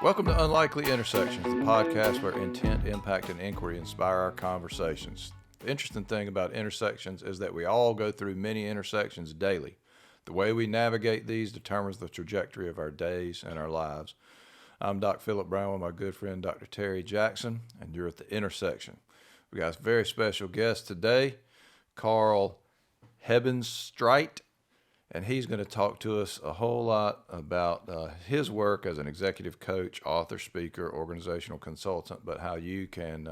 Welcome to Unlikely Intersections, the podcast where intent, impact, and inquiry inspire our conversations. The interesting thing about intersections is that we all go through many intersections daily. The way we navigate these determines the trajectory of our days and our lives. I'm Dr. Philip Brown with my good friend Dr. Terry Jackson, and you're at the intersection. We got a very special guest today, Karl Hebenstreit, and he's going to talk to us a whole lot about his work as an executive coach, author, speaker, organizational consultant, but how you can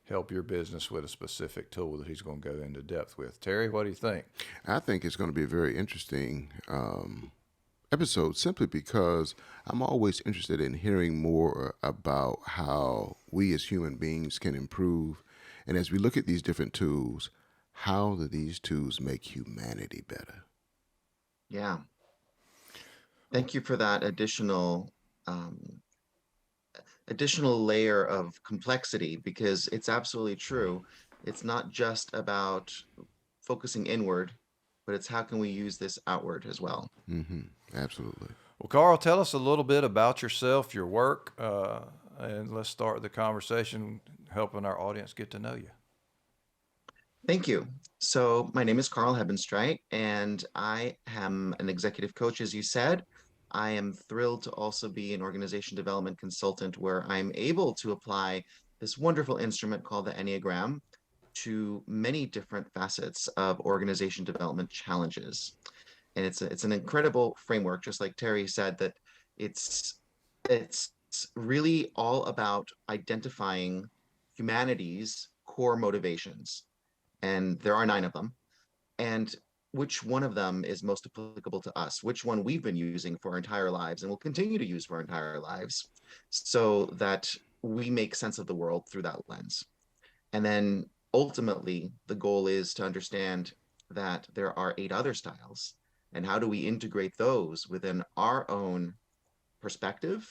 help your business with a specific tool that he's going to go into depth with. Terry, what do you think? I think it's going to be a very interesting episode simply because I'm always interested in hearing more about how we as human beings can improve. And as we look at these different tools, how do these tools make humanity better? Yeah. Thank you for that additional layer of complexity, because it's absolutely true. It's not just about focusing inward, but it's how can we use this outward as well. Absolutely. Well, Karl, tell us a little bit about yourself, your work, and let's start the conversation helping our audience get to know you. Thank you. So my name is Karl Hebenstreit, and I am an executive coach, as you said. I am thrilled to also be an organization development consultant where I'm able to apply this wonderful instrument called the Enneagram to many different facets of organization development challenges. And it's an incredible framework, just like Terry said, that it's really all about identifying humanity's core motivations. And there are 9 of them. And which one of them is most applicable to us, which one we've been using for our entire lives and will continue to use for our entire lives, so that we make sense of the world through that lens. And then ultimately, the goal is to understand that there are 8 other styles, and how do we integrate those within our own perspective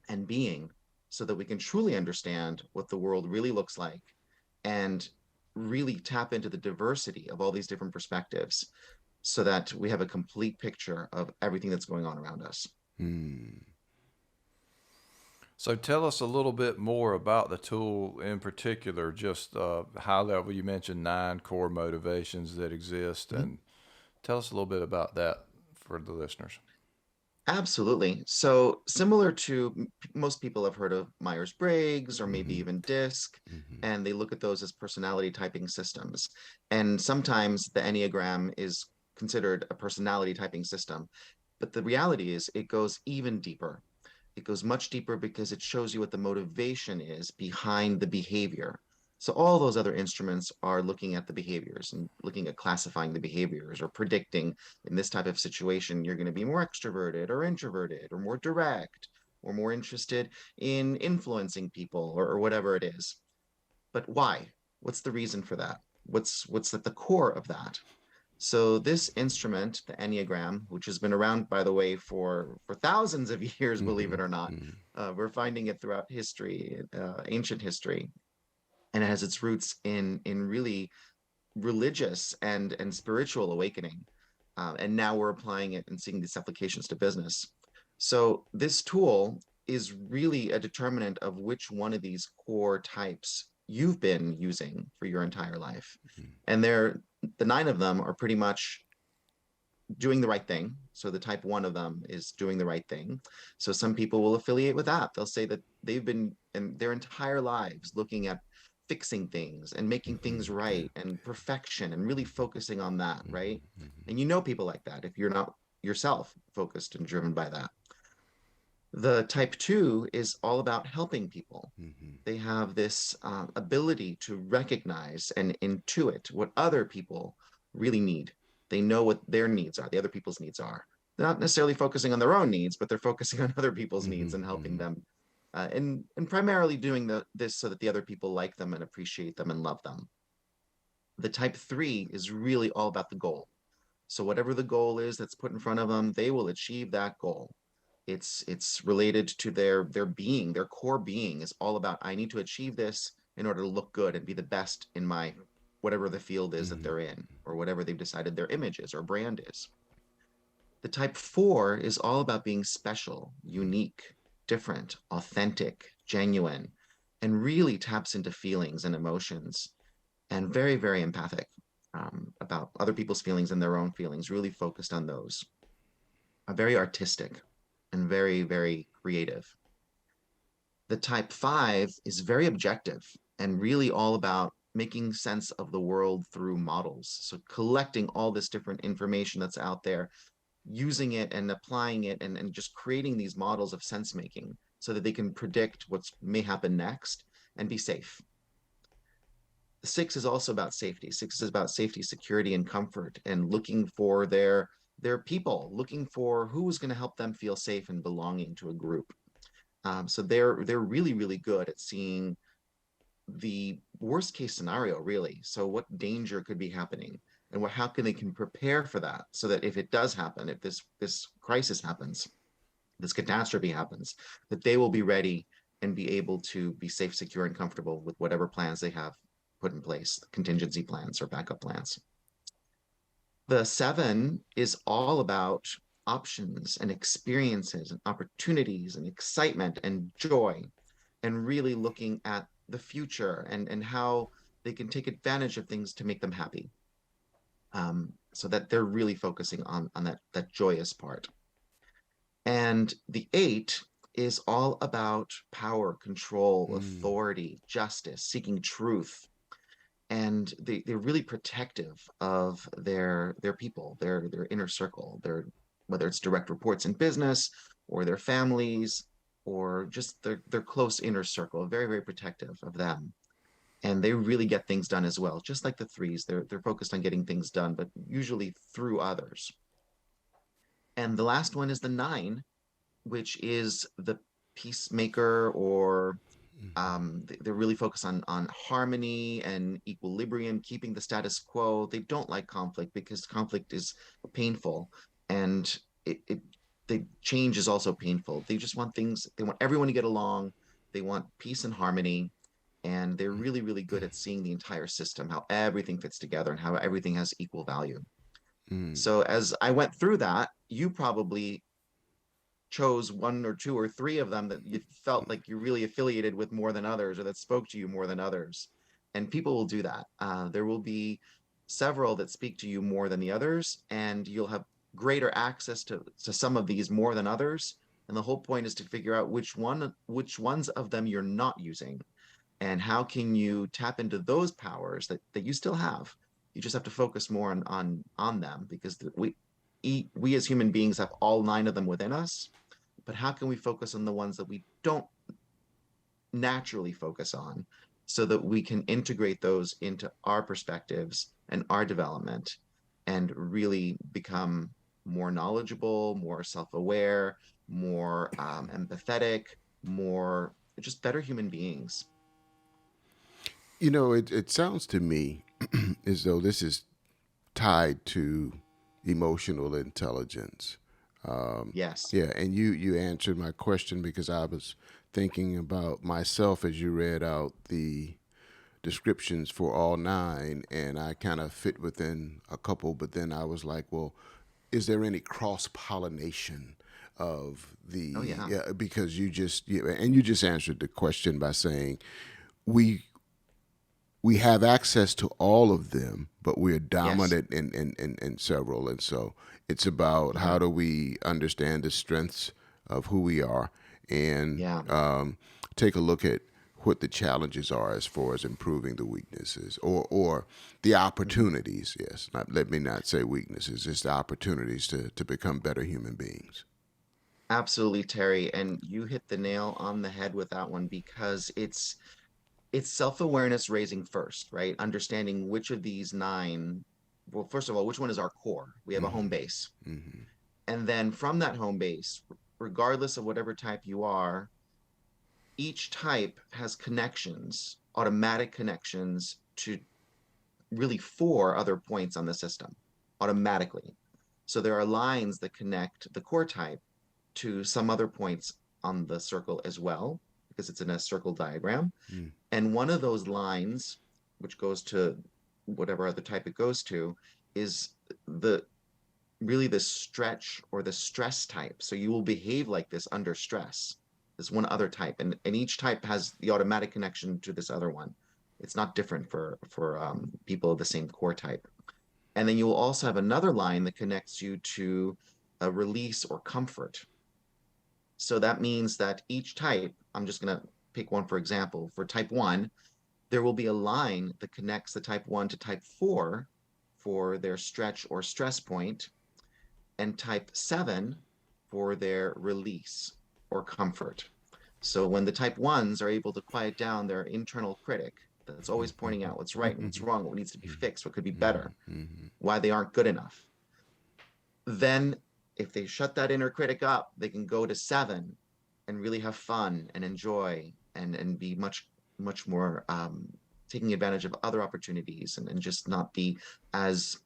and being, so that we can truly understand what the world really looks like and really tap into the diversity of all these different perspectives, so that we have a complete picture of everything that's going on around us. So tell us a little bit more about the tool in particular, just high level. You mentioned 9 core motivations that exist, and tell us a little bit about that for the listeners. Absolutely. So similar to most people have heard of Myers-Briggs or maybe even DISC, and they look at those as personality typing systems. And sometimes the Enneagram is considered a personality typing system. But the reality is it goes even deeper. It goes much deeper because it shows you what the motivation is behind the behavior. So all those other instruments are looking at the behaviors and looking at classifying the behaviors, or predicting in this type of situation, you're going to be more extroverted or introverted or more direct or more interested in influencing people, or whatever it is. But why? What's the reason for that? What's at the core of that? So this instrument, the Enneagram, which has been around, by the way, for thousands of years, believe it or not, we're finding it throughout history, ancient history. And it has its roots in really religious and spiritual awakening. And now we're applying it and seeing these applications to business. So this tool is really a determinant of which one of these core types you've been using for your entire life. And the 9 of them are pretty much doing the right thing. So the type 1 of them is doing the right thing. So some people will affiliate with that. They'll say that they've been in their entire lives looking at fixing things and making things right and perfection and really focusing on that, right? And you know people like that if you're not yourself focused and driven by that. The type 2 is all about helping people. They have this ability to recognize and intuit what other people really need. They know what their needs are, the other people's needs are. They're not necessarily focusing on their own needs, but they're focusing on other people's needs and helping them. And primarily doing this so that the other people like them and appreciate them and love them. The type 3 is really all about the goal. So whatever the goal is that's put in front of them, they will achieve that goal. It's related to their being. Their core being is all about, I need to achieve this in order to look good and be the best in my whatever the field is that they're in, or whatever they've decided their image is or brand is. The type 4 is all about being special, unique, different, authentic, genuine, and really taps into feelings and emotions, and very, very empathic about other people's feelings and their own feelings, really focused on those. Very artistic and very, very creative. The type 5 is very objective and really all about making sense of the world through models. So collecting all this different information that's out there, using it and applying it, and just creating these models of sense making so that they can predict what may happen next and be safe. The 6 is also about safety. 6 is about safety, security, and comfort, and looking for their people, looking for who's going to help them feel safe and belonging to a group. So they're really, really good at seeing the worst case scenario, really. So what danger could be happening, and how can they can prepare for that, so that if it does happen, if this crisis happens, this catastrophe happens, that they will be ready and be able to be safe, secure, and comfortable with whatever plans they have put in place, contingency plans or backup plans. The 7 is all about options and experiences and opportunities and excitement and joy, and really looking at the future and how they can take advantage of things to make them happy. So that they're really focusing on that joyous part. And the 8 is all about power, control, authority, justice, seeking truth. And they're really protective of their people, their inner circle, whether it's direct reports in business or their families or just their close inner circle, very, very protective of them. And they really get things done as well. Just like the 3s, they're focused on getting things done, but usually through others. And the last one is the 9, which is the peacemaker, or they're really focused on harmony and equilibrium, keeping the status quo. They don't like conflict because conflict is painful, and the change is also painful. They just want things. They want everyone to get along. They want peace and harmony, and they're really, really good at seeing the entire system, how everything fits together, and how everything has equal value. So as I went through that, you probably chose 1 or 2 or 3 of them that you felt like you really affiliated with more than others, or that spoke to you more than others. And people will do that. There will be several that speak to you more than the others, and you'll have greater access to some of these more than others. And the whole point is to figure out which ones of them you're not using, and how can you tap into those powers that you still have. You just have to focus more on them, because we as human beings have all 9 of them within us. But how can we focus on the ones that we don't naturally focus on, so that we can integrate those into our perspectives and our development, and really become more knowledgeable, more self-aware, more empathetic, more just better human beings. It sounds to me as though this is tied to emotional intelligence. Yes. Yeah, and you answered my question, because I was thinking about myself as you read out the descriptions for all 9, and I kind of fit within a couple, but then I was like, well, is there any cross pollination of the? Oh yeah. Yeah, because you just answered the question by saying we have access to all of them, but we're Yes. dominant in several. And so it's about Yeah. how do we understand the strengths of who we are, and Yeah. take a look at what the challenges are as far as improving the weaknesses, or the Mhm. opportunities. Yes, let me not say weaknesses, just the opportunities to become better human beings. Absolutely, Terry. And you hit the nail on the head with that one, because it's self-awareness raising first, right? Understanding which of these 9, well, first of all, which one is our core? We have a home Mm-hmm. base. Mm-hmm. And then from that home base, regardless of whatever type you are, each type has connections, automatic connections to really 4 other points on the system automatically. So there are lines that connect the core type to some other points on the circle as well, because it's in a circle diagram. And one of those lines, which goes to whatever other type it goes to, is the really the stretch or the stress type. So you will behave like this under stress. this one other type, and each type has the automatic connection to this other one. It's not different for people of the same core type. And then you will also have another line that connects you to a release or comfort. So that means that each type, I'm just going to pick one for example. For type 1, there will be a line that connects the type 1 to type 4 for their stretch or stress point, and type 7 for their release or comfort. So when the type 1s are able to quiet down their internal critic that's always pointing out what's right and what's wrong, what needs to be fixed, what could be better, why they aren't good enough, then if they shut that inner critic up, they can go to 7 and really have fun and enjoy and be much more taking advantage of other opportunities, and just not be as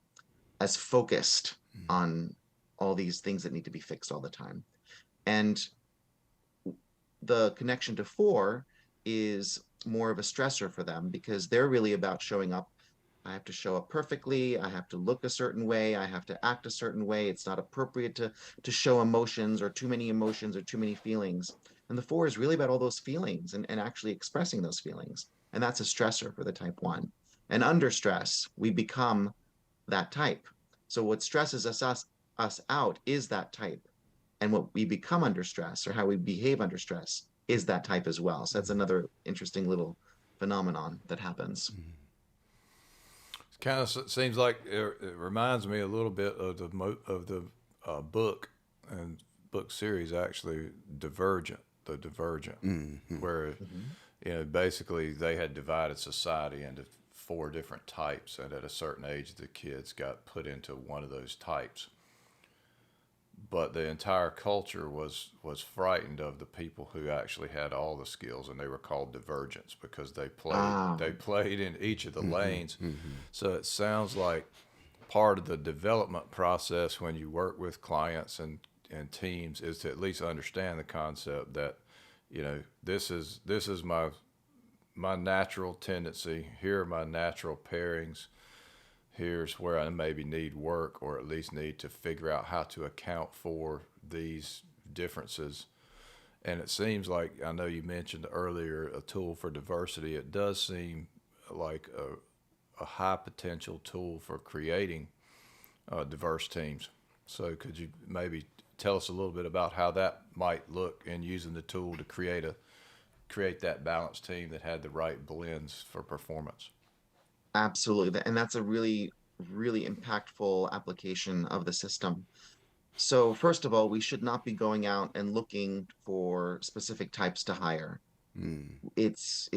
focused on all these things that need to be fixed all the time. And the connection to 4 is more of a stressor for them, because they're really about showing up. I have to show up perfectly. I have to look a certain way. I have to act a certain way. It's not appropriate to show emotions or too many emotions or too many feelings. And the 4 is really about all those feelings and actually expressing those feelings. And that's a stressor for the type 1. And under stress, we become that type. So what stresses us out is that type. And what we become under stress, or how we behave under stress, is that type as well. So that's another interesting little phenomenon that happens. Kind of seems like it reminds me a little bit of the book and book series, actually, Divergent, where basically they had divided society into 4 different types, and at a certain age the kids got put into one of those types. But the entire culture was frightened of the people who actually had all the skills, and they were called divergents because they played in each of the lanes. So it sounds like part of the development process when you work with clients and teams is to at least understand the concept that, this is my natural tendency. Here are my natural pairings. Here's where I maybe need work, or at least need to figure out how to account for these differences. And it seems like, I know you mentioned earlier a tool for diversity. It does seem like a high potential tool for creating diverse teams. So could you maybe tell us a little bit about how that might look in using the tool to create that balanced team that had the right blends for performance? Absolutely. And that's a really, really impactful application of the system. So first of all, we should not be going out and looking for specific types to hire. It's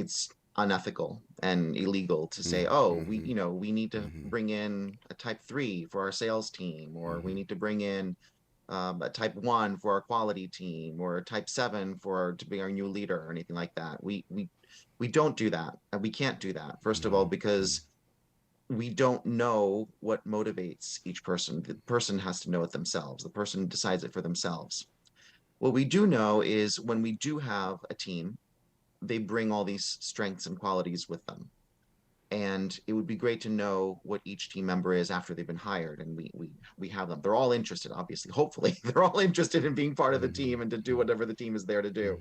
unethical and illegal to say, oh, we need to bring in a type 3 for our sales team, or we need to bring in a type 1 for our quality team, or a type 7 to be our new leader, or anything like that. We don't do that, and we can't do that. First of all, because we don't know what motivates each person. The person has to know it themselves. The person decides it for themselves. What we do know is when we do have a team, they bring all these strengths and qualities with them. And it would be great to know what each team member is after they've been hired, and we have them. They're all interested, obviously. Hopefully, they're all interested in being part of the team and to do whatever the team is there to do.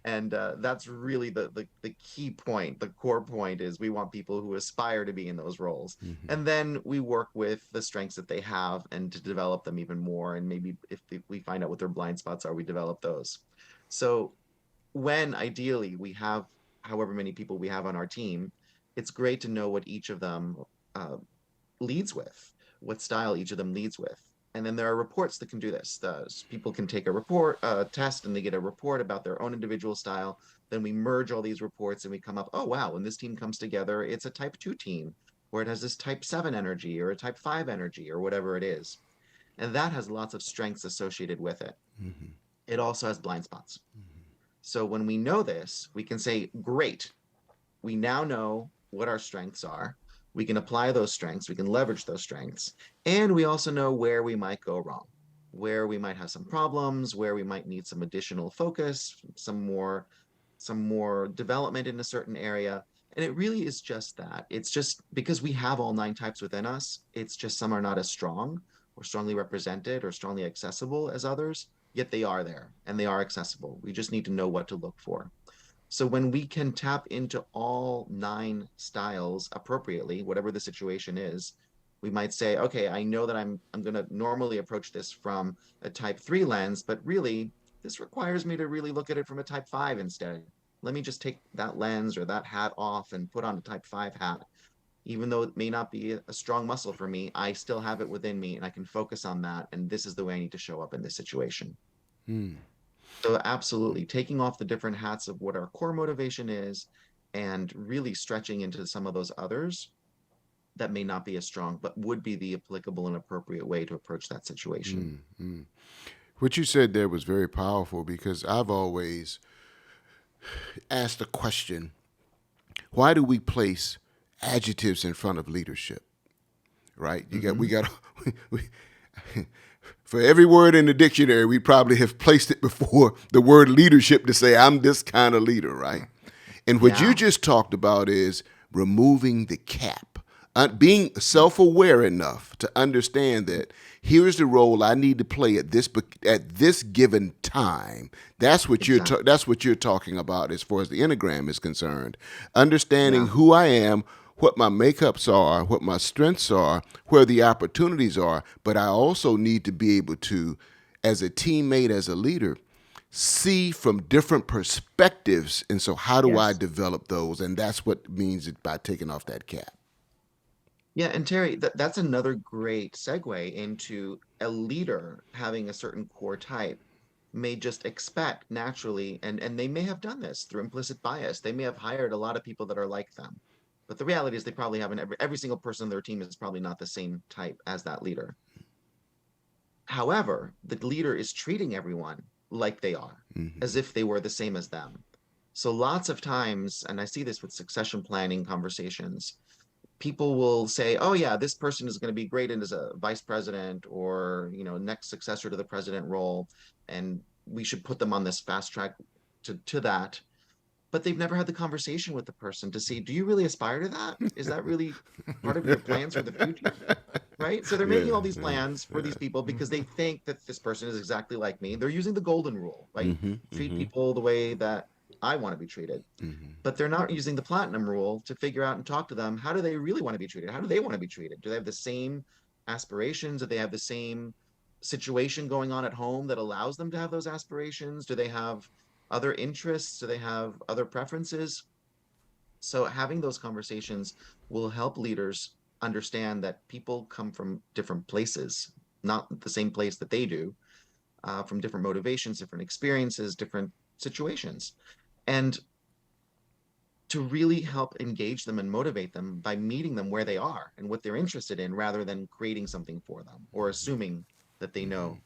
And that's really the key point. The core point is we want people who aspire to be in those roles. And then we work with the strengths that they have and to develop them even more. And maybe if we find out what their blind spots are, we develop those. So when ideally we have however many people we have on our team, it's great to know what each of them leads with, what style each of them leads with. And then there are reports that can do this. People can take a test, and they get a report about their own individual style. Then we merge all these reports and we come up, oh, wow, when this team comes together, it's a type 2 team, or it has this type 7 energy, or a type 5 energy, or whatever it is. And that has lots of strengths associated with it. It also has blind spots. So when we know this, we can say, great, we now know what our strengths are. We can apply those strengths, we can leverage those strengths, and we also know where we might go wrong, where we might have some problems, where we might need some additional focus, some more development in a certain area. And it really is just that. It's just because we have all 9 types within us, it's just some are not as strong or strongly represented or strongly accessible as others. yet they are there and they are accessible. We just need to know what to look for. So when we can tap into all 9 styles appropriately, whatever the situation is, we might say, okay, I know that I'm going to normally approach this from a type 3 lens, but really this requires me to really look at it from a type 5 instead. Let me just take that lens or that hat off and put on a type 5 hat. Even though it may not be a strong muscle for me, I still have it within me and I can focus on that. And this is the way I need to show up in this situation. So absolutely taking off the different hats of what our core motivation is and really stretching into some of those others that may not be as strong, but would be the applicable and appropriate way to approach that situation. What you said there was very powerful because I've always asked the question, why do we place adjectives in front of leadership? Right? We got we, for every word in the dictionary, we probably have placed it before the word leadership to say I'm this kind of leader, right? And what you just talked about is removing the cap, being self-aware enough to understand that here's the role I need to play at this given time. That's what that's what you're talking about as far as the Enneagram is concerned. Understanding who I am, what my makeups are, what my strengths are, where the opportunities are, but I also need to be able to, as a teammate, as a leader, see from different perspectives. And so how do I develop those? And that's what means it by taking off that cap. Yeah, and Terry, that's another great segue into a leader having a certain core type may just expect naturally, and they may have done this through implicit bias. They may have hired a lot of people that are like them. But the reality is they probably haven't, every single person on their team is probably not the same type as that leader. However, the leader is treating everyone like they are, as if they were the same as them. So lots of times, and I see this with succession planning conversations, people will say, oh yeah, this person is going to be great as a vice president or, next successor to the president role. And we should put them on this fast track to that. But they've never had the conversation with the person to see, do you really aspire to that? Is that really part of your plans for the future? Right? So they're making all these plans for these people because they think that this person is exactly like me. They're using the golden rule, right? Treat people the way that I want to be treated. But they're not using the platinum rule to figure out and talk to them. How do they really want to be treated? How do they want to be treated? Do they have the same aspirations? Do they have the same situation going on at home that allows them to have those aspirations? Do they have other interests? Do they have other preferences? So having those conversations will help leaders understand that people come from different places, not the same place that they do, from different motivations, different experiences, different situations. And to really help engage them and motivate them by meeting them where they are and what they're interested in rather than creating something for them or assuming that they know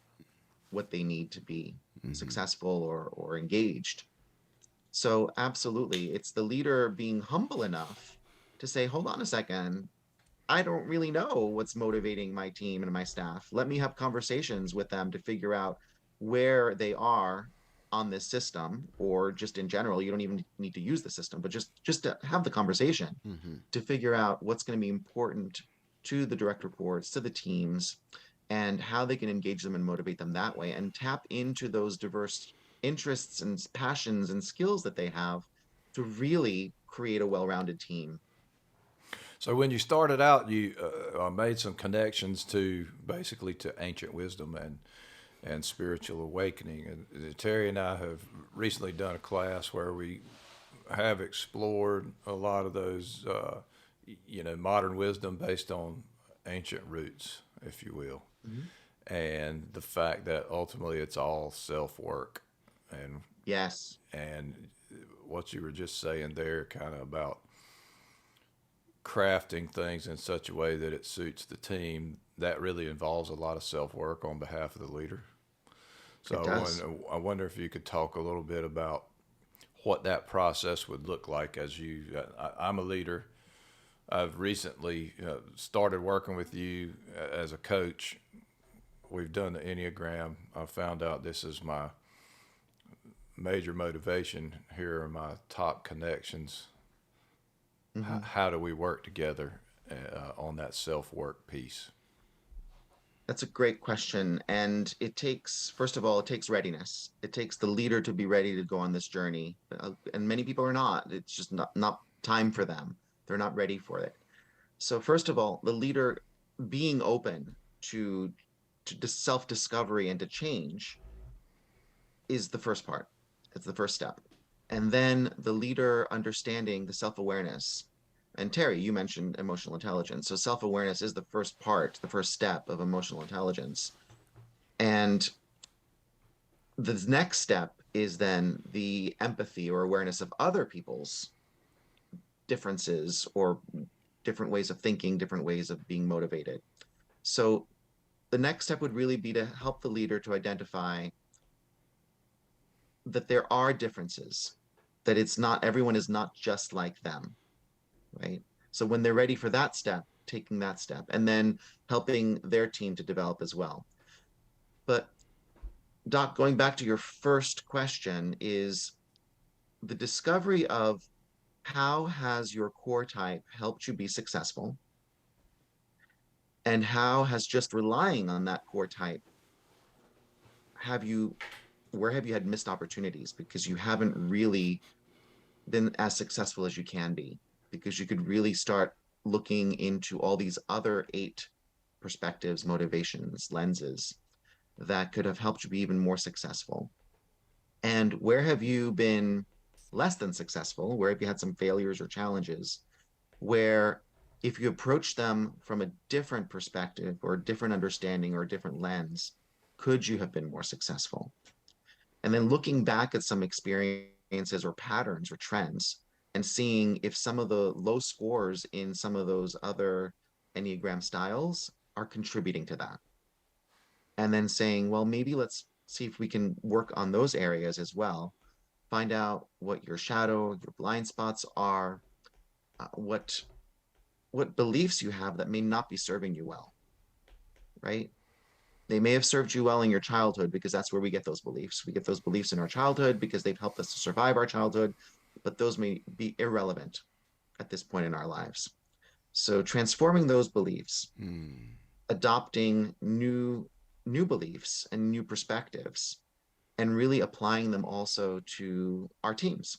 what they need to be successful or engaged. So absolutely, it's the leader being humble enough to say, hold on a second, I don't really know what's motivating my team and my staff. Let me have conversations with them to figure out where they are on this system, or just in general. You don't even need to use the system, but just to have the conversation to figure out what's going to be important to the direct reports, to the teams, and how they can engage them and motivate them that way and tap into those diverse interests and passions and skills that they have to really create a well-rounded team. So when you started out, you made some connections to basically to ancient wisdom and spiritual awakening. And Terry and I have recently done a class where we have explored a lot of those, modern wisdom based on ancient roots, if you will, and the fact that ultimately it's all self work. And Yes. and what you were just saying there, kind of about crafting things in such a way that it suits the team, that really involves a lot of self work on behalf of the leader. So It does. I wonder if you could talk a little bit about what that process would look like as you. I'm a leader. I've recently started working with you as a coach. We've done the Enneagram. I found out this is my major motivation. Here are my top connections. How do we work together on that self-work piece? That's a great question. And it takes, first of all, it takes readiness. It takes the leader to be ready to go on this journey. And many people are not. It's just not time for them. They're not ready for it. So first of all, the leader being open to self-discovery and to change is the first part. It's the first step. And then the leader understanding the self-awareness. And Terry, you mentioned emotional intelligence. So self-awareness is the first part, the first step of emotional intelligence. And the next step is then the empathy or awareness of other people's differences or different ways of thinking, different ways of being motivated. So the next step would really be to help the leader to identify that there are differences, that it's not, everyone is not just like them, right? So when they're ready for that step, taking that step, and then helping their team to develop as well. But Doc, going back to your first question, is the discovery of how has your core type helped you be successful? And how has just relying on that core type, have you, where have you had missed opportunities because you haven't really been as successful as you can be? Because you could really start looking into all these other 8 perspectives, motivations, lenses that could have helped you be even more successful. And where have you been less than successful? Where have you had some failures or challenges where if you approach them from a different perspective or a different understanding or a different lens, could you have been more successful? And then looking back at some experiences or patterns or trends and seeing if some of the low scores in some of those other Enneagram styles are contributing to that. And then saying, well, maybe let's see if we can work on those areas as well. Find out what your shadow, your blind spots are, what beliefs you have that may not be serving you well, right? They may have served you well in your childhood because that's where we get those beliefs. We get those beliefs in our childhood because they've helped us to survive our childhood, but those may be irrelevant at this point in our lives. So transforming those beliefs, adopting new beliefs and new perspectives, and really applying them also to our teams.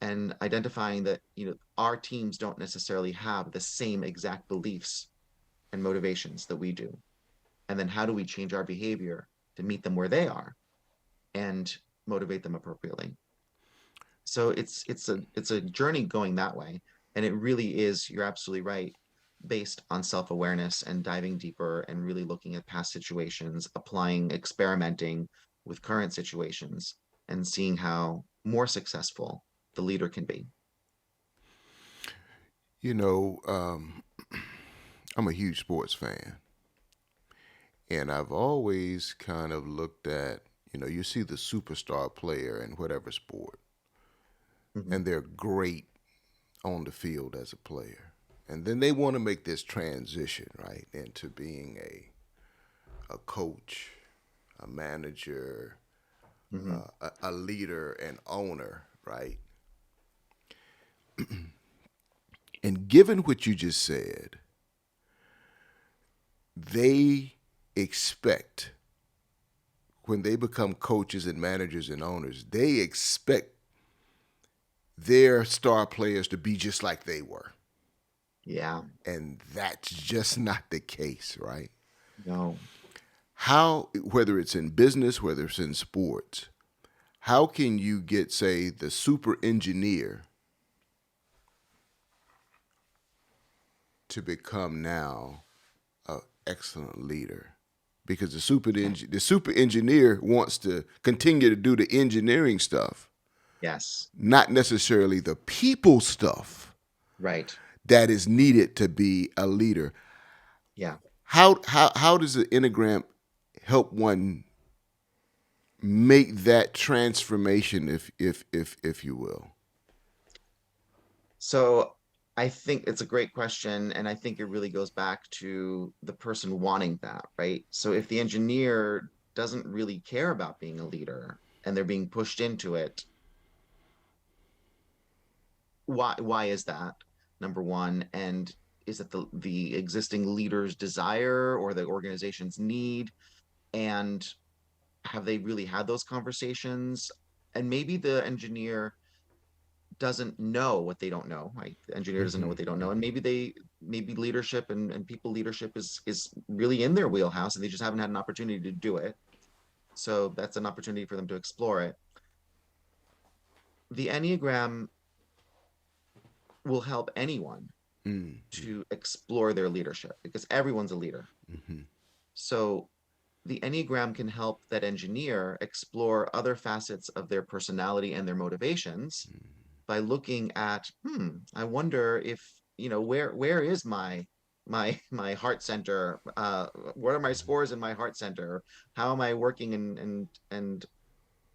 And identifying that, you know, our teams don't necessarily have the same exact beliefs and motivations that we do. And then how do we change our behavior to meet them where they are and motivate them appropriately? So it's a journey going that way. And it really is, you're absolutely right, based on self-awareness and diving deeper and really looking at past situations, applying, experimenting with current situations, and seeing how more successful the leader can be. You know, I'm a huge sports fan. And I've always kind of looked at, you see the superstar player in whatever sport, Mm-hmm. and they're great on the field as a player. And then they want to make this transition, right, into being a coach, a manager, Mm-hmm. a leader, and owner, right? And given what you just said, they expect when they become coaches and managers and owners, they expect their star players to be just like they were. Yeah. And that's just not the case, right? No. How, whether it's in business, whether it's in sports, how can you get, say, the super engineer to become now an excellent leader? Because the super engineer wants to continue to do the engineering stuff, Yes. not necessarily the people stuff Right. that is needed to be a leader. Yeah. How does the Enneagram help one make that transformation, if you will? So I think it's a great question. And I think it really goes back to the person wanting that, right? So if the engineer doesn't really care about being a leader and they're being pushed into it, why is that? Number one. And is it the existing leader's desire or the organization's need? And have they really had those conversations? And maybe the engineer doesn't know what they don't know, right? The engineer doesn't know what they don't know. And maybe leadership and people leadership is really in their wheelhouse, and they just haven't had an opportunity to do it. So that's an opportunity for them to explore it. The Enneagram will help anyone to explore their leadership because everyone's a leader. So the Enneagram can help that engineer explore other facets of their personality and their motivations by looking at, I wonder if, where is my heart center? What are my scores in my heart center? How am I working and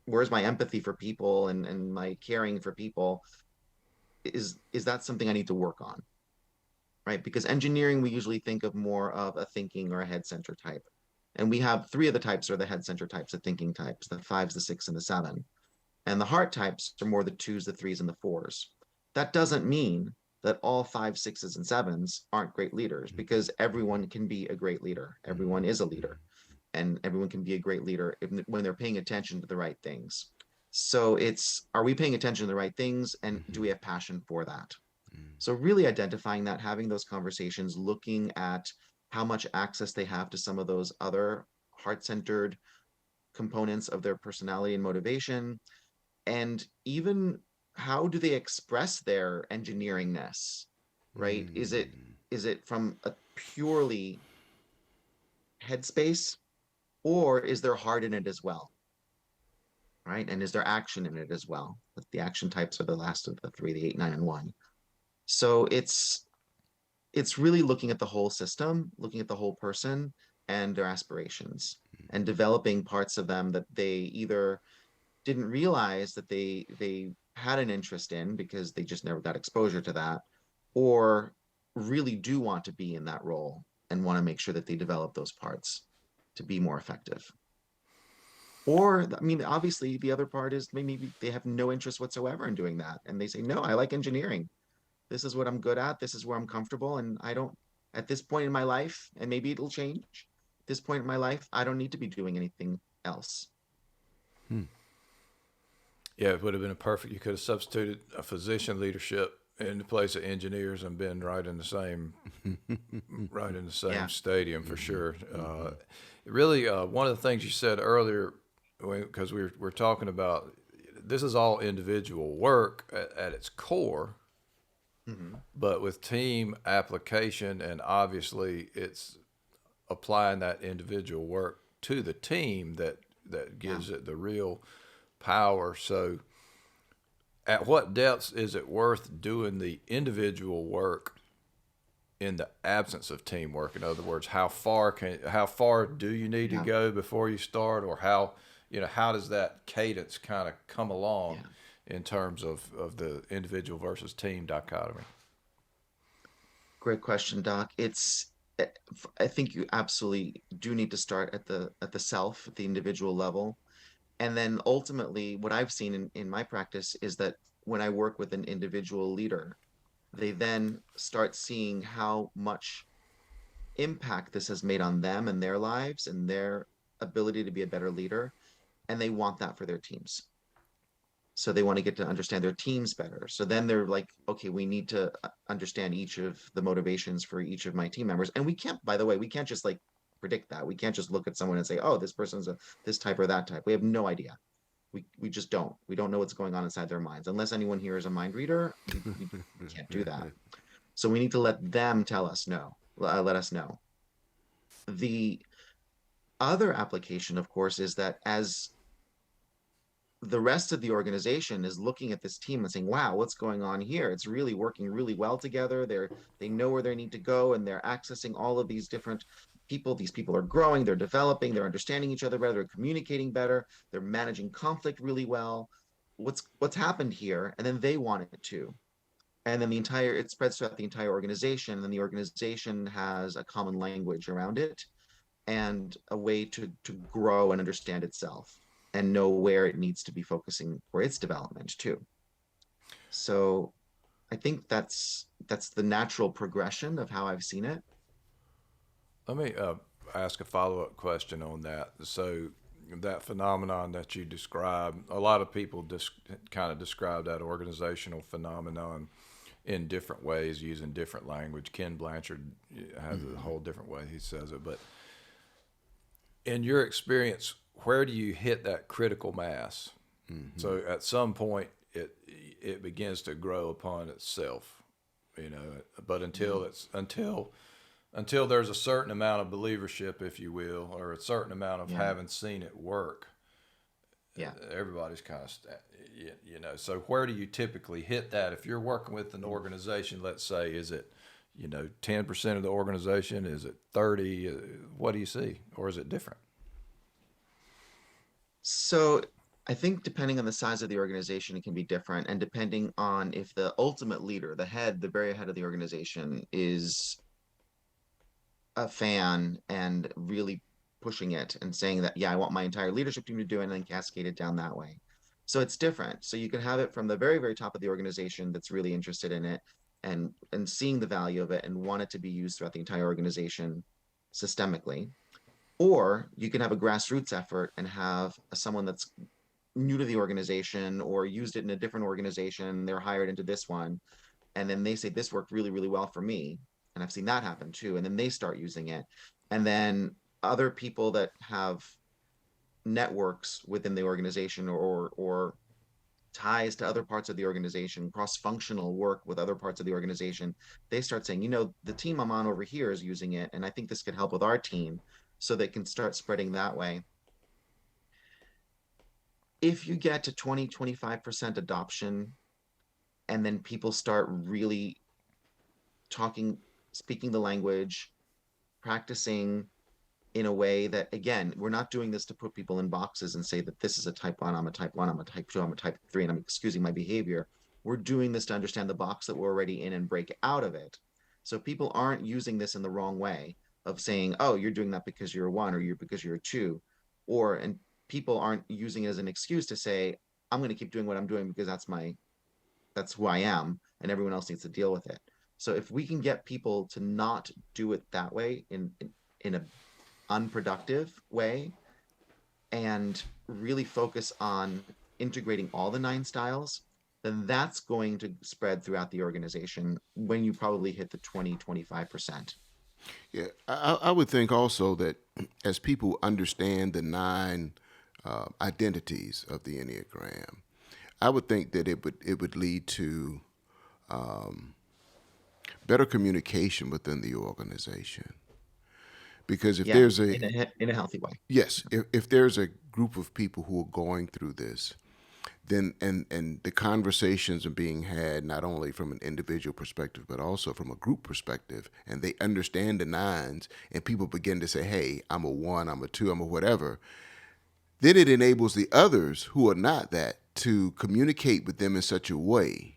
where's my empathy for people and my caring for people? Is that something I need to work on? Right? Because engineering, we usually think of more of a thinking or a head center type. And we have three of the types are the head center types, the thinking types, the 5s, the 6, and the 7. And the heart types are more the 2s, the 3s, and the 4s. That doesn't mean that all 5s, 6s, and 7s aren't great leaders, because everyone can be a great leader. Everyone is a leader, and everyone can be a great leader when they're paying attention to the right things. So are we paying attention to the right things, and do we have passion for that? So really identifying that, having those conversations, looking at how much access they have to some of those other heart-centered components of their personality and motivation, and even how do they express their engineeringness, right? Is it from a purely headspace, or is there heart in it as well, right? And is there action in it as well? The action types are the last of the three, the 8, 9, and 1. So it's really looking at the whole system, looking at the whole person and their aspirations, and developing parts of them that they either didn't realize that they had an interest in because they just never got exposure to that, or really do want to be in that role and want to make sure that they develop those parts to be more effective. Or, I mean, obviously the other part is maybe they have no interest whatsoever in doing that, and they say, no, I like engineering. This is what I'm good at. This is where I'm comfortable. And I don't, at this point in my life, and maybe it'll change, at this point in my life, I don't need to be doing anything else. Yeah, it would have been you could have substituted a physician leadership in the place of engineers and been right in the same stadium for sure. Really, one of the things you said earlier, because we're talking about, this is all individual work at its core, but with team application, and obviously it's applying that individual work to the team that gives it the real power. So at what depths is it worth doing the individual work in the absence of teamwork? In other words, how far do you need to go before you start, or how does that cadence kind of come along in terms of the individual versus team dichotomy? Great question, Doc. I think you absolutely do need to start at the self, at the individual level. And then ultimately, what I've seen in my practice is that when I work with an individual leader, they then start seeing how much impact this has made on them and their lives and their ability to be a better leader. And they want that for their teams. So they want to get to understand their teams better. So then they're like, okay, we need to understand each of the motivations for each of my team members. And we can't, by the way, we can't just like predict that. We can't just look at someone and say, oh, this person's this type or that type. We have no idea. We just don't. We don't know what's going on inside their minds. Unless anyone here is a mind reader, we can't do that. So we need to let them let us know. The other application, of course, is that as the rest of the organization is looking at this team and saying, wow, what's going on here? It's really working really well together. They know where they need to go, and they're accessing all of these different people. These people are growing, they're developing, they're understanding each other better, they're communicating better, they're managing conflict really well. What's happened here? And then they want it too. And then it spreads throughout the entire organization, and then the organization has a common language around it and a way to grow and understand itself and know where it needs to be focusing for its development too. So I think that's the natural progression of how I've seen it. Let me ask a follow up question on that. So, that phenomenon that you described, a lot of people kind of describe that organizational phenomenon in different ways using different language. Ken Blanchard has a whole different way he says it. But in your experience, where do you hit that critical mass? So at some point, it begins to grow upon itself, you know. But until there's a certain amount of believership, if you will, or a certain amount of Yeah. having seen it work, Yeah. everybody's kind of, you know. So where do you typically hit that? If you're working with an organization, let's say, is it, 10% of the organization? Is it 30? What do you see, or is it different? So I think depending on the size of the organization, it can be different. And depending on if the ultimate leader, the head, the very head of the organization is a fan and really pushing it and saying that, yeah, I want my entire leadership team to do it, and then cascade it down that way. So it's different. So you can have it from the very, very top of the organization that's really interested in it and seeing the value of it and want it to be used throughout the entire organization systemically. Or you can have a grassroots effort and have someone that's new to the organization or used it in a different organization. They're hired into this one, and then they say, this worked really, really well for me. And I've seen that happen too. And then they start using it. And then other people that have networks within the organization, or ties to other parts of the organization, cross-functional work with other parts of the organization, they start saying, the team I'm on over here is using it, and I think this could help with our team. So they can start spreading that way. If you get to 20-25% adoption, and then people start really talking, speaking the language, practicing in a way that, again, we're not doing this to put people in boxes and say that this is a type 1, I'm a type 1, I'm a type 2, I'm a type 3, and I'm excusing my behavior. We're doing this to understand the box that we're already in and break out of it. So people aren't using this in the wrong way of saying, oh, you're doing that because you're a 1, or you're because you're a 2, and people aren't using it as an excuse to say, I'm going to keep doing what I'm doing because that's who I am, and everyone else needs to deal with it. So if we can get people to not do it that way, in a unproductive way, and really focus on integrating all the 9 styles, then that's going to spread throughout the organization when you probably hit the 20-25%. Yeah, I would think also that as people understand the 9 identities of the Enneagram, I would think that it would lead to better communication within the organization. Because if Yeah, there's a in a healthy way. yes, if there's a group of people who are going through this, then and the conversations are being had not only from an individual perspective but also from a group perspective, and they understand the 9s, and people begin to say, hey, I'm a 1, I'm a 2, I'm a whatever, then it enables the others who are not that to communicate with them in such a way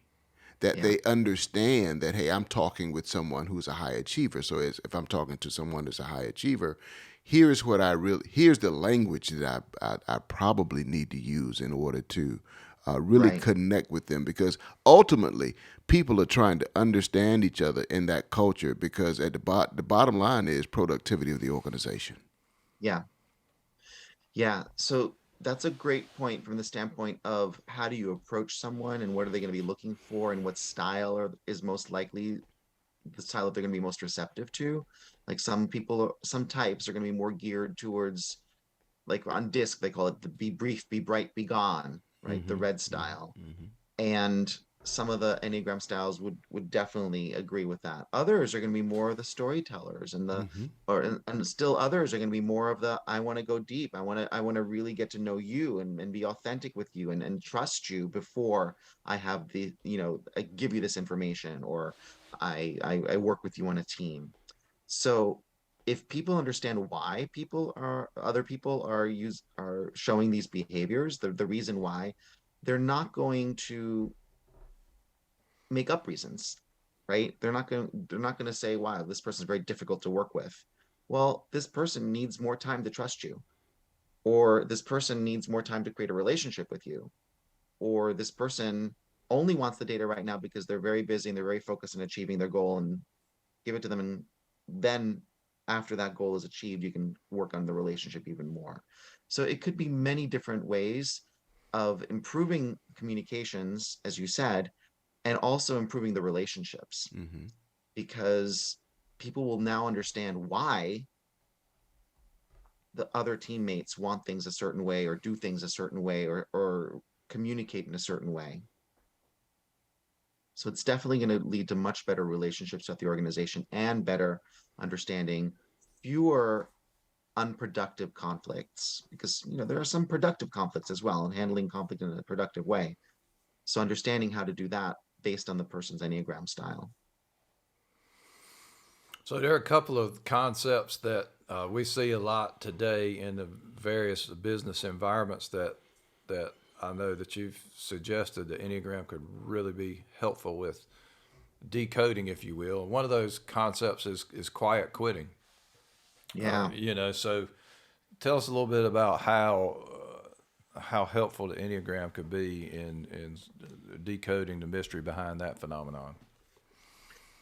that Yeah, they understand that, hey, I'm talking with someone who's a high achiever. So if I'm talking to someone that's a high achiever, here's the language that I probably need to use in order to really right. connect with them, because ultimately people are trying to understand each other in that culture, because at the bottom line is productivity of the organization. Yeah. Yeah, so that's a great point from the standpoint of how do you approach someone and what are they going to be looking for, and what style is most likely the style that they're going to be most receptive to. Like some types are going to be more geared towards, like on disc, they call it the be brief, be bright, be gone, right? The Mm-hmm. red style. Mm-hmm. And some of the Enneagram styles would definitely agree with that. Others are going to be more of the storytellers, and the Mm-hmm. or and still others are going to be more of the, I want to go deep. I want to really get to know you, and be authentic with you, and trust you before I have I give you this information, or I work with you on a team. So if people understand why other people are showing these behaviors, the reason why, they're not going to make up reasons, right? They're not going to say, wow, this person's very difficult to work with. Well, this person needs more time to trust you, or this person needs more time to create a relationship with you, or this person only wants the data right now because they're very busy and they're very focused on achieving their goal, and give it to them. And then after that goal is achieved, you can work on the relationship even more. So it could be many different ways of improving communications, as you said, and also improving the relationships, Mm-hmm. because people will now understand why the other teammates want things a certain way or do things a certain way, or communicate in a certain way. So it's definitely going to lead to much better relationships with the organization and better understanding, fewer unproductive conflicts, because there are some productive conflicts as well, and handling conflict in a productive way. So understanding how to do that based on the person's Enneagram style. So there are a couple of concepts that we see a lot today in the various business environments that I know that you've suggested the Enneagram could really be helpful with decoding, if you will. One of those concepts is quiet quitting. Yeah. So tell us a little bit about how helpful the Enneagram could be in decoding the mystery behind that phenomenon.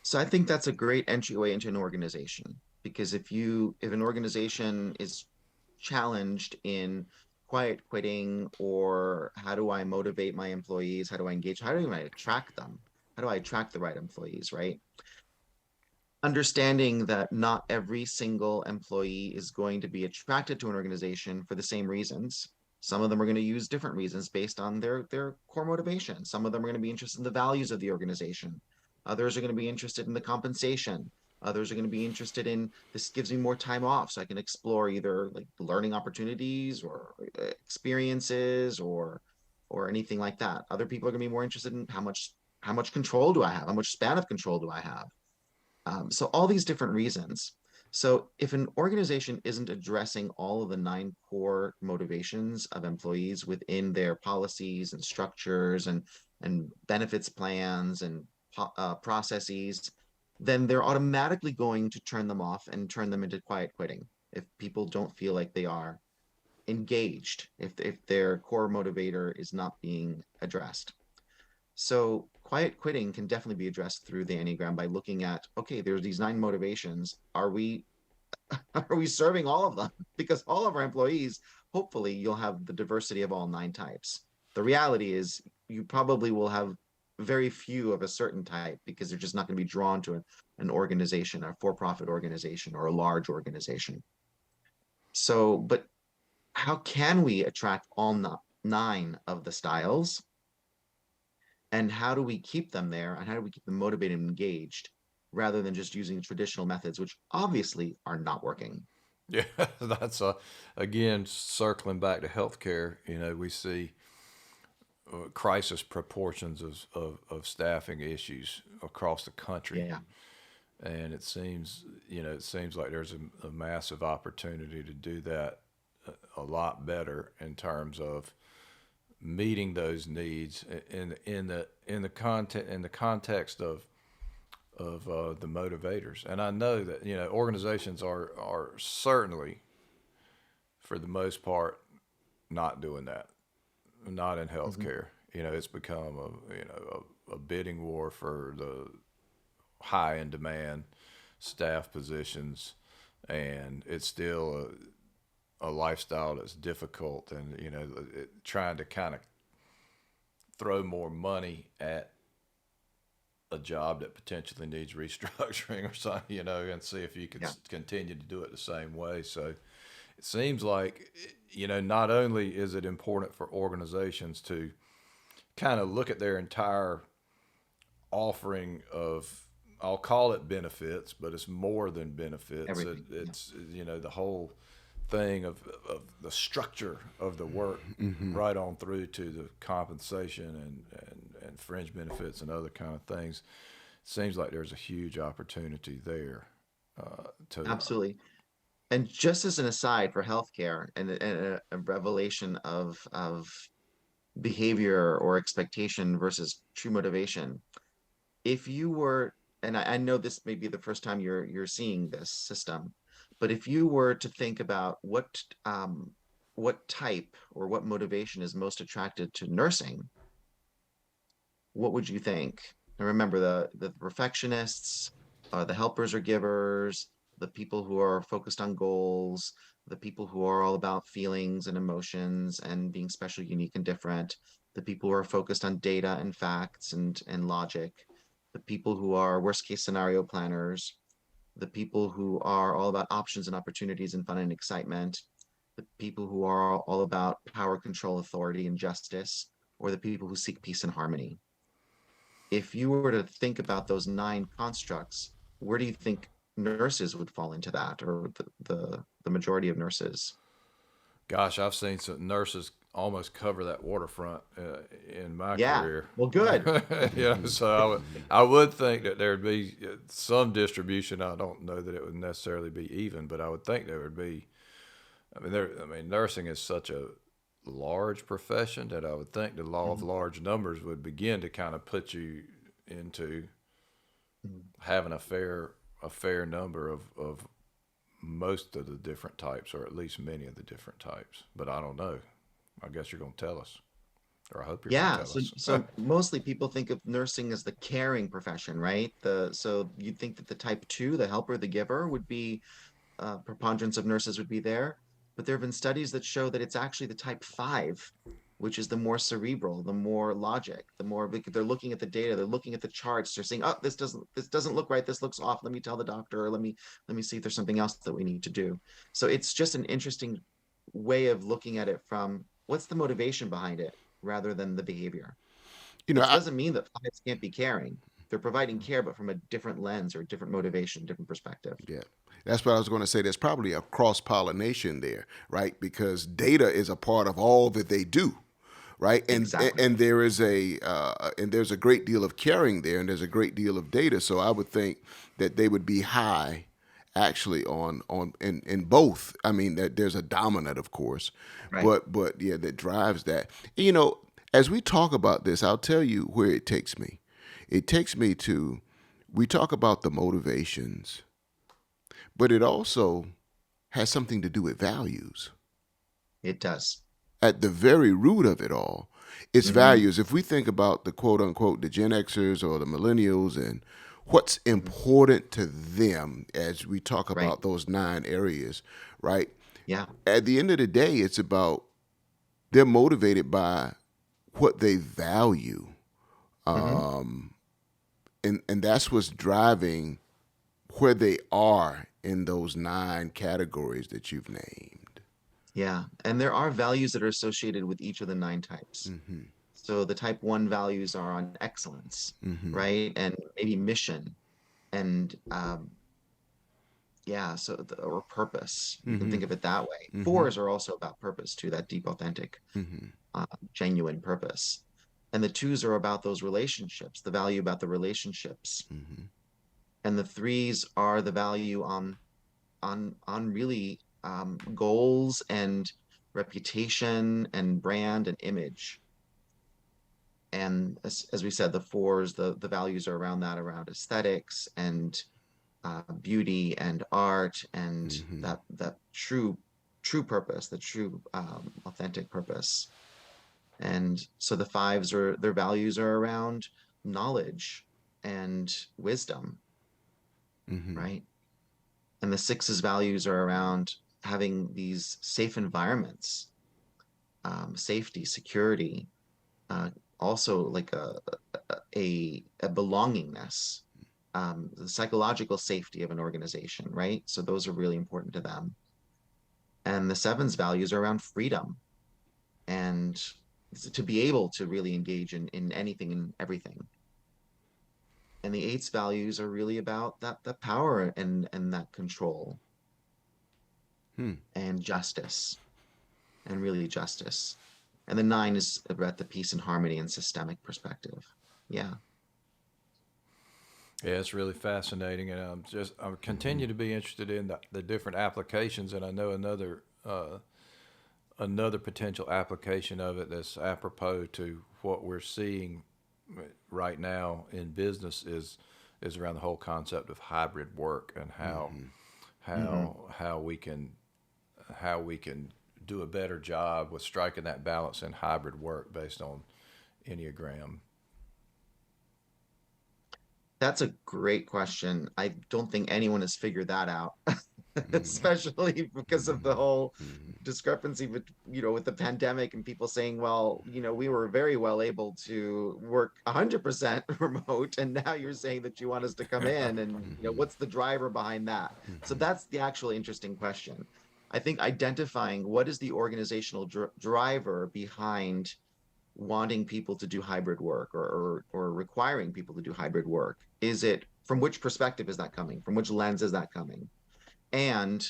So I think that's a great entryway into an organization, because if an organization is challenged in quiet quitting, or how do I motivate my employees, how do I engage, how do I attract them, how do I attract the right employees, right? Understanding that not every single employee is going to be attracted to an organization for the same reasons. Some of them are going to use different reasons based on their core motivation. Some of them are going to be interested in the values of the organization. Others are going to be interested in the compensation. Others are going to be interested in, this gives me more time off so I can explore either like learning opportunities or experiences, or anything like that. Other people are going to be more interested in how much control do I have? How much span of control do I have? So all these different reasons. So if an organization isn't addressing all of the 9 core motivations of employees within their policies and structures and benefits plans and processes, then they're automatically going to turn them off and turn them into quiet quitting if people don't feel like they are engaged, if their core motivator is not being addressed. So quiet quitting can definitely be addressed through the Enneagram by looking at, okay, there's these 9 motivations. Are we are we serving all of them? Because all of our employees, hopefully you'll have the diversity of all 9 types. The reality is you probably will have very few of a certain type, because they're just not going to be drawn to an organization, a for-profit organization, or a large organization. So, but how can we attract all 9 of the styles? And how do we keep them there, and how do we keep them motivated and engaged, rather than just using traditional methods, which obviously are not working? Yeah, that's again circling back to healthcare. We see crisis proportions of staffing issues across the country, Yeah, and it seems like there's a massive opportunity to do that a lot better in terms of meeting those needs in the context of the motivators. And I know that organizations are certainly, for the most part, not doing that. Not in mhm, healthcare. It's become a bidding war for the high in demand staff positions, and it's still a lifestyle that's difficult, and trying to kind of throw more money at a job that potentially needs restructuring or something, and see if you can yeah, continue to do it the same way. So it seems like, not only is it important for organizations to kind of look at their entire offering of, I'll call it benefits, but it's more than benefits. everything. Yeah, It's the whole thing of the structure of the work, Mm-hmm. right on through to the compensation and fringe benefits and other kind of things. It seems like there's a huge opportunity there to absolutely. And just as an aside for healthcare, and a revelation of behavior or expectation versus true motivation, if you were, and I know this may be the first time you're seeing this system, but if you were to think about what type or what motivation is most attracted to nursing, what would you think? And remember, the perfectionists, the helpers or givers, the people who are focused on goals, the people who are all about feelings and emotions and being special, unique, and different, the people who are focused on data and facts and logic, the people who are worst case scenario planners, the people who are all about options and opportunities and fun and excitement, the people who are all about power, control, authority, and justice, or the people who seek peace and harmony. If you were to think about those 9 constructs, where do you think nurses would fall into that, or the majority of nurses? Gosh, I've seen some nurses almost cover that waterfront in my Yeah, career. well, good. So I would think that there'd be some distribution. I don't know that it would necessarily be even, but I would think there would be. Nursing is such a large profession that I would think the law of large numbers would begin to kind of put you into having a fair number of most of the different types, or at least many of the different types. But I don't know. I guess you're going to tell us, or I hope you're going to Yeah, tell so us. so mostly people think of nursing as the caring profession, right? The so you'd think that the type 2, the helper, the giver, would be preponderance of nurses would be there. But there have been studies that show that it's actually the type 5, which is the more cerebral, the more logic, the more they're looking at the data, they're looking at the charts, they're saying, oh, this doesn't look right, this looks off. Let me tell the doctor, or let me see if there's something else that we need to do. So it's just an interesting way of looking at it from what's the motivation behind it rather than the behavior. You know, It I, doesn't mean that fives can't be caring. They're providing care, but from a different lens or different motivation, different perspective. yeah, that's what I was going to say. There's probably a cross pollination there, right? Because data is a part of all that they do, right? Exactly. And there is and there's a great deal of caring there, and there's a great deal of data. So I would think that they would be high, actually, on in both. I mean, that there's a dominant, of course, Right. but yeah, that drives that. As we talk about this, I'll tell you where it takes me. It takes me to, we talk about the motivations, but it also has something to do with values. It does. At the very root of it all, it's Hmm. values. If we think about the quote unquote the Gen Xers or the millennials and what's Hmm. important to them as we talk Right. about those 9 areas, right? Yeah. At the end of the day, it's about they're motivated by what they value. Hmm. And that's what's driving where they are in those 9 categories that you've named. Yeah. And there are values that are associated with each of the 9 types. So the type 1 values are on excellence, right? And maybe mission and yeah, or purpose. You can think of it that way. Fours are also about purpose too, that deep, authentic, genuine purpose. And the twos are about those relationships, the value about the relationships. And the threes are the value on really goals and reputation and brand and image. And as we said, the fours, the values are around that, around aesthetics and beauty and art and that true purpose, the true authentic purpose. And so the fives are their values are around knowledge and wisdom, right? And the sixes values are around having these safe environments, safety, security, uh, also like a belongingness, the psychological safety of an organization, right? So those are really important to them. And the sevens values are around freedom and to be able to really engage in anything and everything. And the eights values are really about that power and that control and justice and really justice. And the nine is about the peace and harmony and systemic perspective. Yeah. Yeah, it's really fascinating, and I'm continue to be interested in the different applications, and I know another potential application of it that's apropos to what we're seeing right now in business is around the whole concept of hybrid work and Hmm. how we can do a better job with striking that balance in hybrid work based on Enneagram That's a great question. I don't think anyone has figured that out, Mm-hmm. especially because of the whole Mm-hmm. discrepancy with the pandemic and people saying, well, we were very well able to work 100% remote, and now you're saying that you want us to come in, and Mm-hmm. what's the driver behind that? So Mm-hmm. that's the actual interesting question. I think identifying what is the organizational driver behind wanting people to do hybrid work, or requiring people to do hybrid work. Is it, from which perspective is that coming? From which lens is that coming? And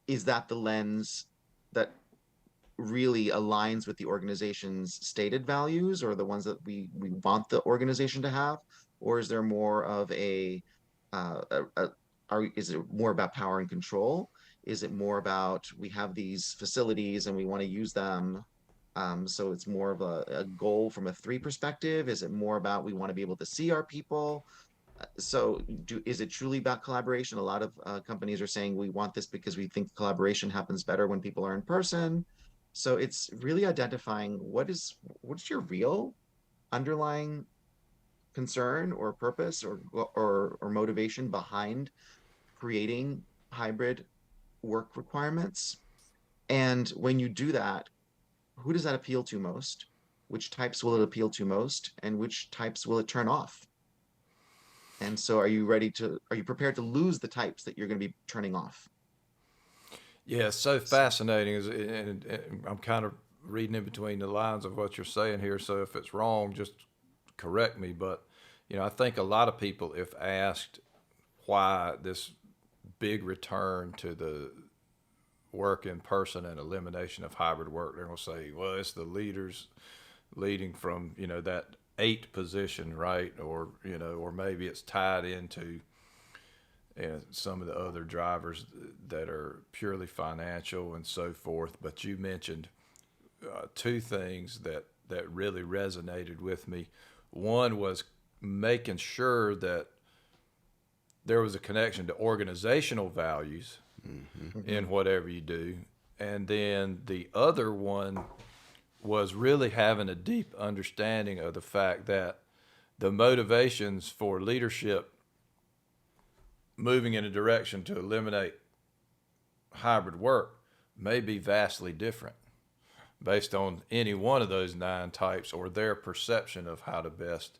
is that the lens that really aligns with the organization's stated values, or the ones that we want the organization to have? Or is there more of is it more about power and control? Is it more about, we have these facilities and we want to use them, so it's more of a goal from a three perspective? Is it more about, we want to be able to see our people? So is it truly about collaboration? A lot of companies are saying, we want this because we think collaboration happens better when people are in person. So it's really identifying what's your real underlying concern or purpose, or motivation behind creating hybrid work requirements. And when you do that, who does that appeal to most? Which types will it appeal to most? And which types will it turn off? And so are you prepared to lose the types that you're going to be turning off? Yeah, it's so fascinating, and I'm kind of reading in between the lines of what you're saying here. So if it's wrong, just correct me. But I think a lot of people, if asked why this big return to the work in person and elimination of hybrid work, they're going to say, well, it's the leaders leading from that eight position, right? Or maybe it's tied into some of the other drivers that are purely financial and so forth. But you mentioned two things that really resonated with me. One was making sure that there was a connection to organizational values Mm-hmm. Mm-hmm. in whatever you do. And then the other one was really having a deep understanding of the fact that the motivations for leadership moving in a direction to eliminate hybrid work may be vastly different based on any one of those nine types, or their perception of how to best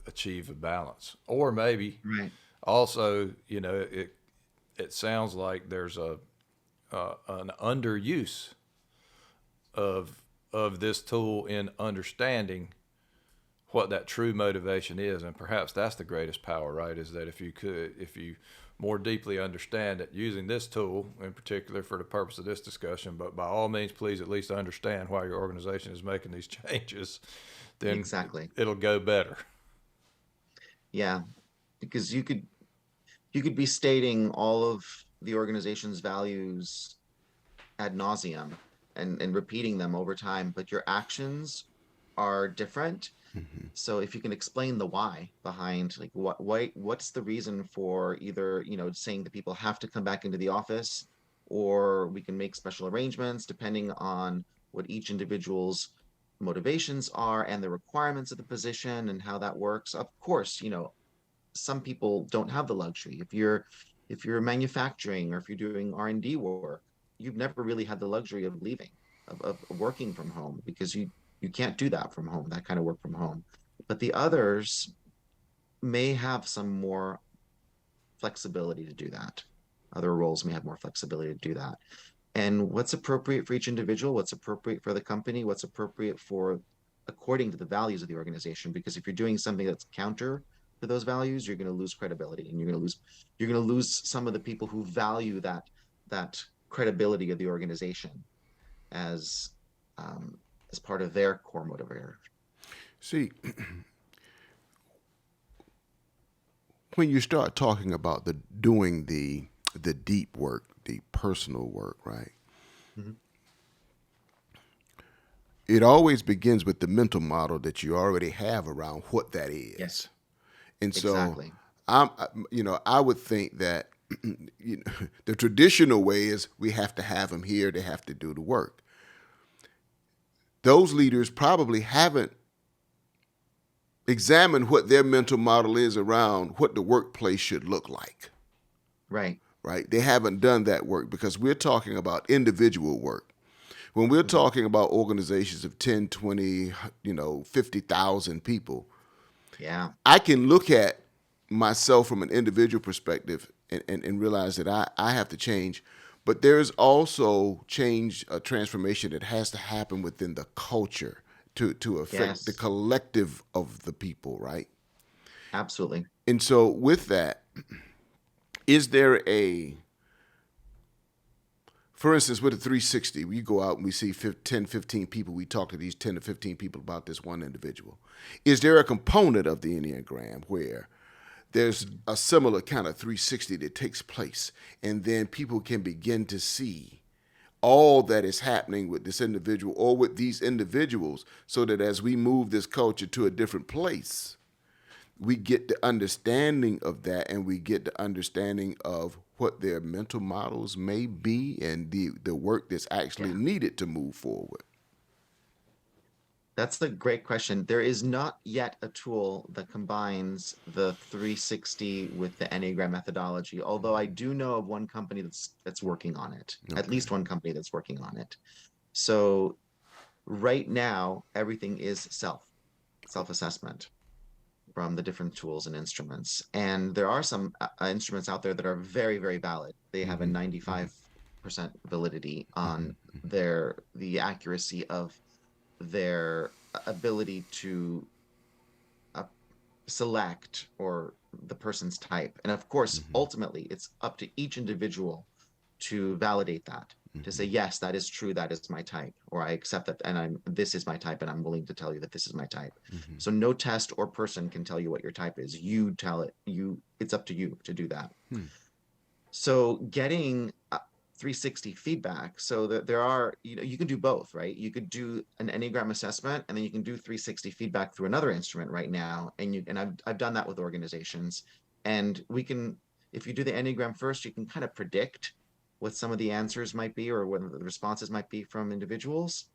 achieve a balance. Or maybe Right. also it sounds like there's an underuse of this tool in understanding what that true motivation is. And perhaps that's the greatest power, right? Is that if you more deeply understand it using this tool in particular for the purpose of this discussion, but by all means, please at least understand why your organization is making these changes, then Exactly. it'll go better. Yeah. Because you could be stating all of the organization's values ad nauseum, and repeating them over time, but your actions are different. Mm-hmm. So if you can explain the why behind, like, what's the reason for either, saying that people have to come back into the office, or we can make special arrangements depending on what each individual's motivations are and the requirements of the position and how that works. Of course, some people don't have the luxury. If you're manufacturing, or if you're doing R&D work, you've never really had the luxury of leaving, of working from home, because you can't do that from home, that kind of work from home. But the others may have some more flexibility to do that. Other roles may have more flexibility to do that. And what's appropriate for each individual, what's appropriate for the company, what's appropriate for, according to the values of the organization. Because if you're doing something that's counter to those values, you're going to lose credibility, and you're going to lose some of the people who value that credibility of the organization as um, as part of their core motivator. See, when you start talking about doing the deep work, the personal work, right? Mhm. It always begins with the mental model that you already have around what that Yes, is. And so exactly. I would think that the traditional way is we have to have them here, they have to do the work. Those leaders probably haven't examine what their mental model is around what the workplace should look like. Right. Right? They haven't done that work because we're talking about individual work. When we're talking about organizations of 10, 20, 50,000 people, Yeah. I can look at myself from an individual perspective and realize that I have to change. But there's also change, a transformation that has to happen within the culture to affect the Yes. collective of the people, right? Absolutely. And so with that, is there for instance, with a 360, we go out and we see 10, 15 people. We talk to these 10 to 15 people about this one individual. Is there a component of the Enneagram where there's a similar kind of 360 that takes place, and then people can begin to see all that is happening with this individual or with these individuals, so that as we move this culture to a different place, we get the understanding of that, and we get the understanding of what their mental models may be and the work that's actually needed to move forward? That's the great question. There is not yet a tool that combines the 360 with the Enneagram methodology, although I do know of one company that's working on it, at Okay. least one company that's working on it. So right now, everything is self-assessment from the different tools and instruments. And there are some instruments out there that are very, very valid. They have a 95% validity on the accuracy of their ability to select or the person's type. And of course, ultimately, it's up to each individual to validate that, to say, yes, that is true, that is my type, or I accept that, and this is my type, and I'm willing to tell you that this is my type. So no test or person can tell you what your type is. You tell it. It's up to you to do that. So getting 360 feedback, so that there are, you can do both, right? You could do an Enneagram assessment, and then you can do 360 feedback through another instrument right now. And I've done that with organizations. And if you do the Enneagram first, you can kind of predict what some of the answers might be or what the responses might be from individuals.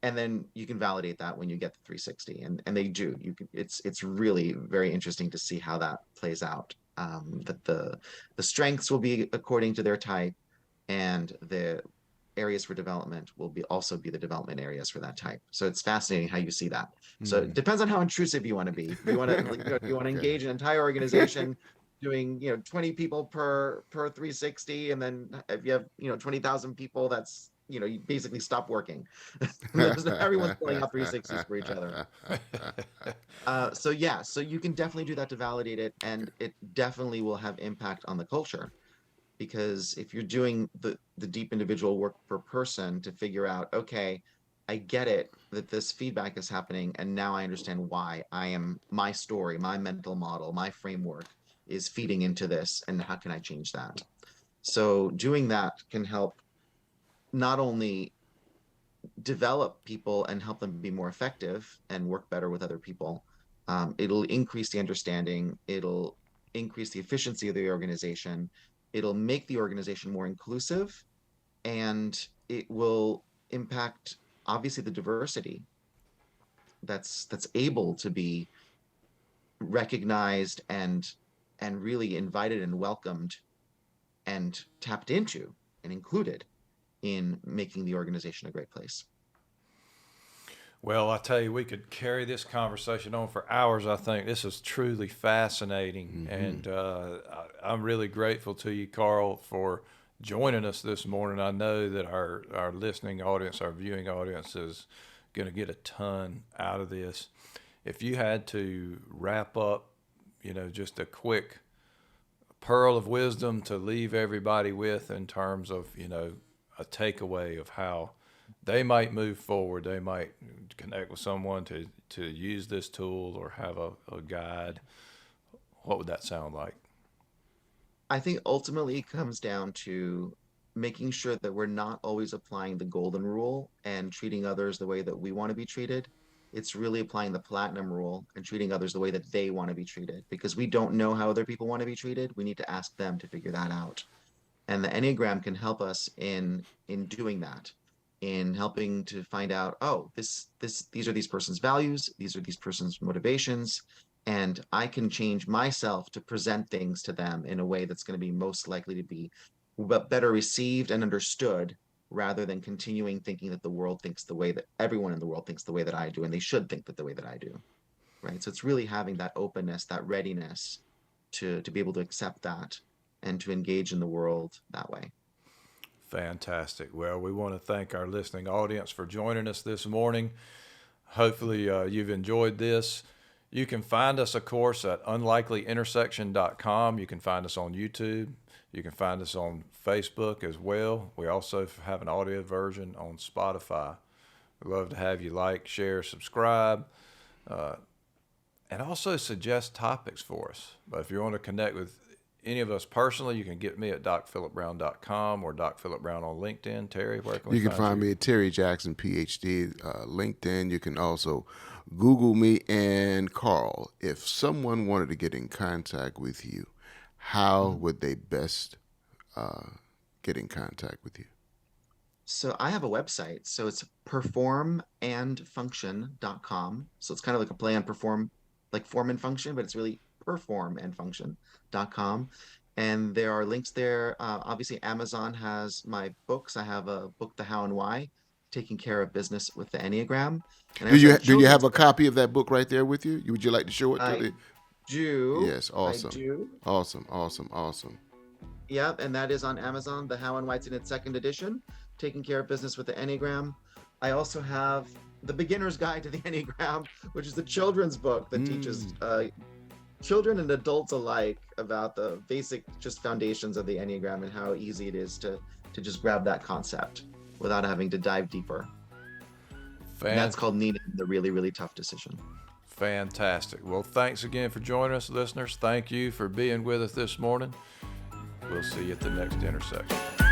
And then you can validate that when you get the 360, and they do. It's really very interesting to see how that plays out. That the strengths will be according to their type, and the areas for development will also be the development areas for that type. So it's fascinating how you see that. So it depends on how intrusive you want to be. You want to you want to engage an entire organization doing 20 people per 360, and then if you have 20,000 people, that's you basically stop working. Everyone's pulling out 360s for each other. So you can definitely do that to validate it, and it definitely will have impact on the culture. Because if you're doing the deep individual work per person to figure out, okay, I get it that this feedback is happening, and now I understand why my story, my mental model, my framework is feeding into this, and how can I change that? So doing that can help not only develop people and help them be more effective and work better with other people, it'll increase the understanding, it'll increase the efficiency of the organization, it'll make the organization more inclusive, and it will impact, obviously, the diversity that's able to be recognized and really invited and welcomed and tapped into and included in making the organization a great place. Well, I tell you, we could carry this conversation on for hours. I think this is truly fascinating, and I'm really grateful to you, Karl, for joining us this morning. I know that our listening audience, our viewing audience, is going to get a ton out of this. If you had to wrap up, just a quick pearl of wisdom to leave everybody with in terms of, a takeaway of how they might move forward, they might connect with someone to use this tool or have a guide, what would that sound like? I think ultimately it comes down to making sure that we're not always applying the golden rule and treating others the way that we want to be treated. It's really applying the platinum rule and treating others the way that they want to be treated, because we don't know how other people want to be treated. We need to ask them to figure that out. And the Enneagram can help us in doing that. in helping to find out, oh, these are these person's values, these are these person's motivations, and I can change myself to present things to them in a way that's going to be most likely to be better received and understood, rather than continuing thinking that the world thinks the way that everyone in the world thinks the way that I do, and they should think that the way that I do. Right. So it's really having that openness, that readiness to be able to accept that and to engage in the world that way. Fantastic. Well, we want to thank our listening audience for joining us this morning. Hopefully, you've enjoyed this. You can find us, of course, at unlikelyintersection.com. You can find us on YouTube. You can find us on Facebook as well. We also have an audio version on Spotify. We'd love to have you like, share, subscribe, and also suggest topics for us. But if you want to connect with any of us personally, you can get me at docphilipbrown.com or Doc Philip Brown on LinkedIn. Terry, where can we You can find me at Terry Jackson, PhD, LinkedIn. You can also Google me. And Karl, if someone wanted to get in contact with you, how would they best get in contact with you? So I have a website. So it's performandfunction.com. So it's kind of like a play on perform, like form and function, but it's really performandfunction.com. And there are links there. Obviously, Amazon has my books. I have a book, The How and Why, Taking Care of Business with the Enneagram. And I Do you also have do you have a children's copy of that book right there with you? Would you like to show it to I the? do. Yes, awesome. I do. Awesome. Yeah, and that is on Amazon, The How and Why. It's in its second edition, Taking Care of Business with the Enneagram. I also have The Beginner's Guide to the Enneagram, which is a children's book that teaches children and adults alike about the basic just foundations of the Enneagram and how easy it is to just grab that concept without having to dive deeper. And that's called Needing the Really, Really Tough Decision. Fantastic. Well, thanks again for joining us, listeners. Thank you for being with us this morning. We'll see you at the next intersection.